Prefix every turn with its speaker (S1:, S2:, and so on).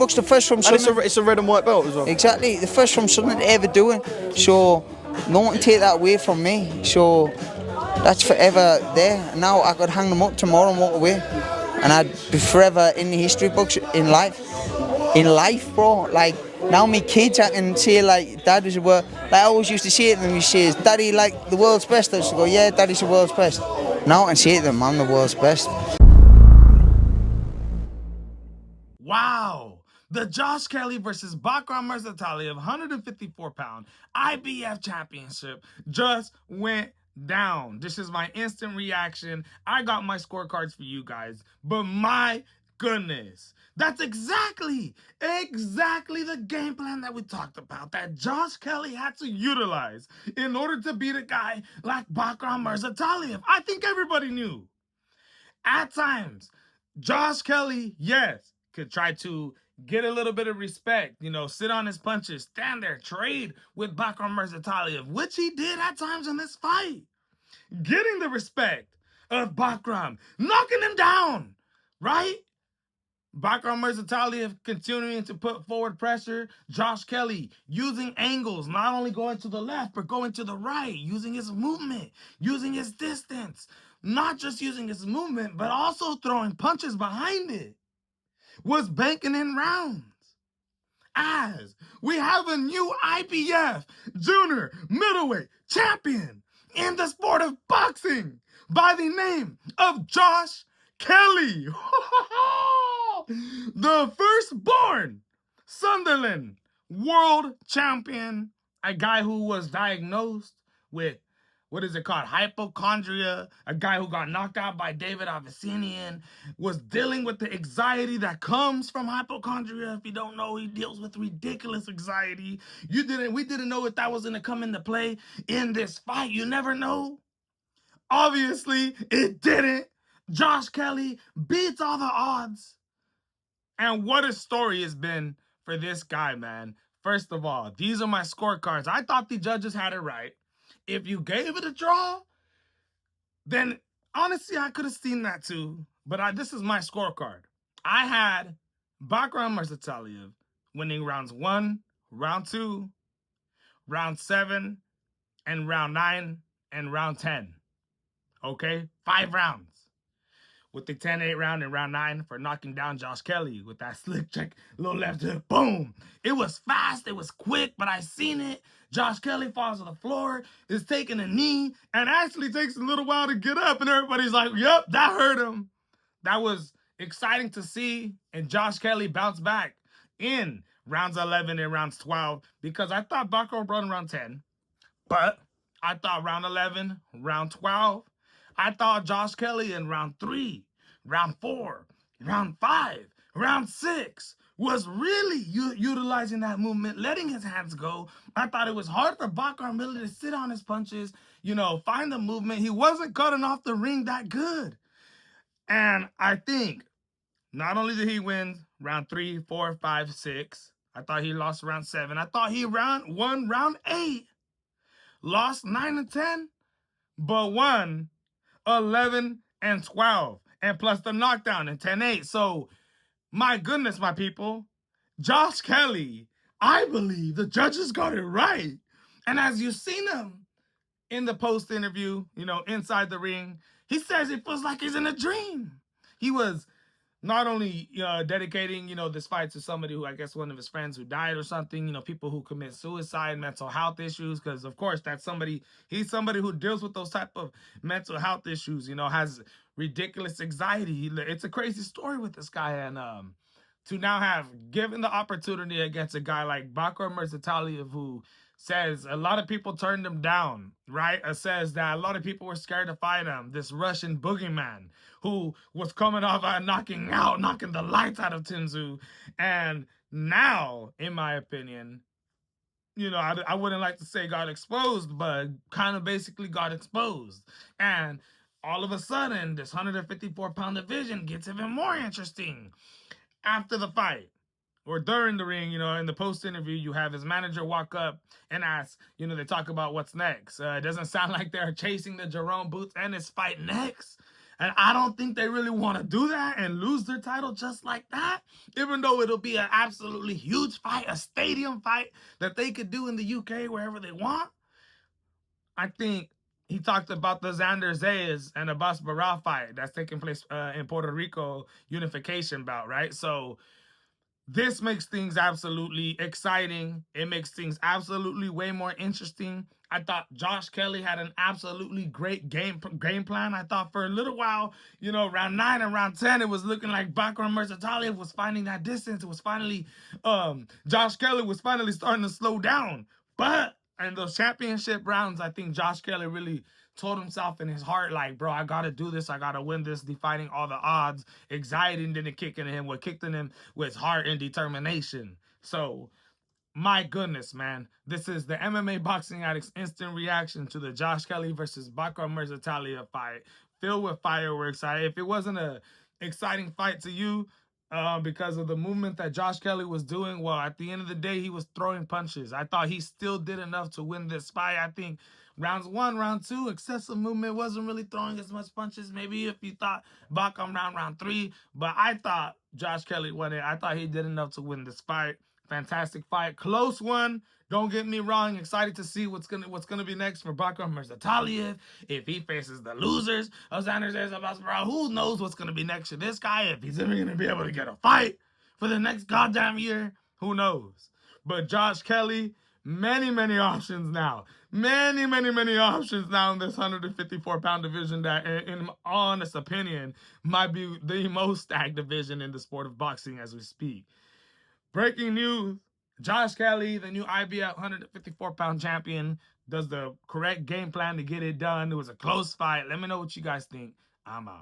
S1: Buck's the first from
S2: And
S1: Sunderland.
S2: it's a red and white belt as well.
S1: Exactly, the first from Sunderland to ever do it. So no one can take that away from me. So that's forever there. Now I could hang them up tomorrow and walk away, and I'd be forever in the history books in life. In life, bro. Like now, me kids, I can say like, Dad is the world. Like I always used to say it to them. He says, "Daddy, like the world's best." I used to go, "Yeah, Daddy's the world's best." Now I can say to them, "I'm the world's best."
S3: Wow. The Josh Kelly versus Bakhram Murtazaliev 154-pound IBF championship just went down. This is my instant reaction. I got my scorecards for you guys, but my goodness, that's exactly the game plan that we talked about, that Josh Kelly had to utilize in order to beat a guy like Bakhram Murtazaliev. I think everybody knew. At times, Josh Kelly, yes, could try to get a little bit of respect, you know, sit on his punches, stand there, trade with Bakhram Murtazaliev, which he did at times in this fight. Getting the respect of Bakhram, knocking him down, right? Bakhram Murtazaliev continuing to put forward pressure. Josh Kelly using angles, not only going to the left, but going to the right, using his movement, using his distance. Not just using his movement, but also throwing punches behind it. Was banking in rounds. As we have a new IBF junior middleweight champion in the sport of boxing by the name of Josh Kelly. The firstborn Sunderland world champion, a guy who was diagnosed with, what is it called, hypochondria, a guy who got knocked out by David Avicenian, was dealing with the anxiety that comes from hypochondria. If you don't know, he deals with ridiculous anxiety. We didn't know if that was going to come into play in this fight. You never know. Obviously, it didn't. Josh Kelly beats all the odds. And what a story it's been for this guy, man. First of all, these are my scorecards. I thought the judges had it right. If you gave it a draw, then honestly, I could have seen that too. But this is my scorecard. I had Bakhram Murtazaliev winning rounds 1, round 2, round 7, and round 9, and round 10. Okay? 5 rounds. With the 10-8 round in round 9 for knocking down Josh Kelly with that slick check, little left hook, boom. It was fast, it was quick, but I seen it. Josh Kelly falls to the floor, is taking a knee, and actually takes a little while to get up, and everybody's like, yep, that hurt him. That was exciting to see, and Josh Kelly bounced back in rounds 11 and rounds 12, because I thought Bakhram brought in round 10, but I thought round 11, round 12, I thought Josh Kelly in round 3, round 4, round 5, round 6 was really utilizing that movement, letting his hands go. I thought it was hard for Bakhram really to sit on his punches, you know, find the movement. He wasn't cutting off the ring that good. And I think not only did he win round 3, 4, 5, 6, I thought he lost round 7. I thought he won round 8, lost 9 and 10, but won 11 and 12, and plus the knockdown in 10-8. So, my goodness, my people, Josh Kelly, I believe the judges got it right. And as you've seen him in the post interview, you know, inside the ring, he says it feels like he's in a dream. He was not only dedicating, you know, this fight to somebody who, I guess, one of his friends who died or something, you know, people who commit suicide, mental health issues, because, of course, he's somebody who deals with those type of mental health issues, you know, has ridiculous anxiety. It's a crazy story with this guy, and to now have given the opportunity against a guy like Bakhram Murtazaliev, who says a lot of people turned him down, right? It says that a lot of people were scared to fight him. This Russian boogeyman who was coming off knocking the lights out of Tim Tszyu. And now, in my opinion, you know, I wouldn't like to say got exposed, but kind of basically got exposed. And all of a sudden, this 154-pound division gets even more interesting. After the fight, or during the ring, you know, in the post-interview, you have his manager walk up and ask, you know, they talk about what's next. It doesn't sound like they're chasing the Jerome Boots and his fight next. And I don't think they really want to do that and lose their title just like that, even though it'll be an absolutely huge fight, a stadium fight that they could do in the UK wherever they want. I think he talked about the Xander Zayas and the Abbas Barra fight that's taking place in Puerto Rico unification bout, right? So this makes things absolutely exciting. It makes things absolutely way more interesting. I thought Josh Kelly had an absolutely great game plan. I thought for a little while, you know, round 9 and round 10, it was looking like Bakhram Murtazaliev was finding that distance. It was finally, Josh Kelly was finally starting to slow down. But in those championship rounds, I think Josh Kelly really told himself in his heart, like, bro, I got to do this. I got to win this, defying all the odds. Anxiety didn't kick in him. What kicked in him was heart and determination. So, my goodness, man. This is the MMA Boxing Addicts instant reaction to the Josh Kelly versus Bakhram Murtazaliev fight, filled with fireworks. If it wasn't an exciting fight to you, because of the movement that Josh Kelly was doing, well, at the end of the day, he was throwing punches. I thought he still did enough to win this fight. I think rounds 1, round 2, excessive movement, wasn't really throwing as much punches. Maybe if you thought Bakhram round 3, but I thought Josh Kelly won it. I thought he did enough to win this fight. Fantastic fight, close one. Don't get me wrong. Excited to see what's gonna be next for Bakhram Murtazaliev. If he faces the losers of Xander Zayas, who knows what's gonna be next for this guy? If he's ever gonna be able to get a fight for the next goddamn year, who knows? But Josh Kelly, many options now. Many options now in this 154-pound division that, in my honest opinion, might be the most stacked division in the sport of boxing as we speak. Breaking news, Josh Kelly, the new IBF 154-pound champion, does the correct game plan to get it done. It was a close fight. Let me know what you guys think. I'm out.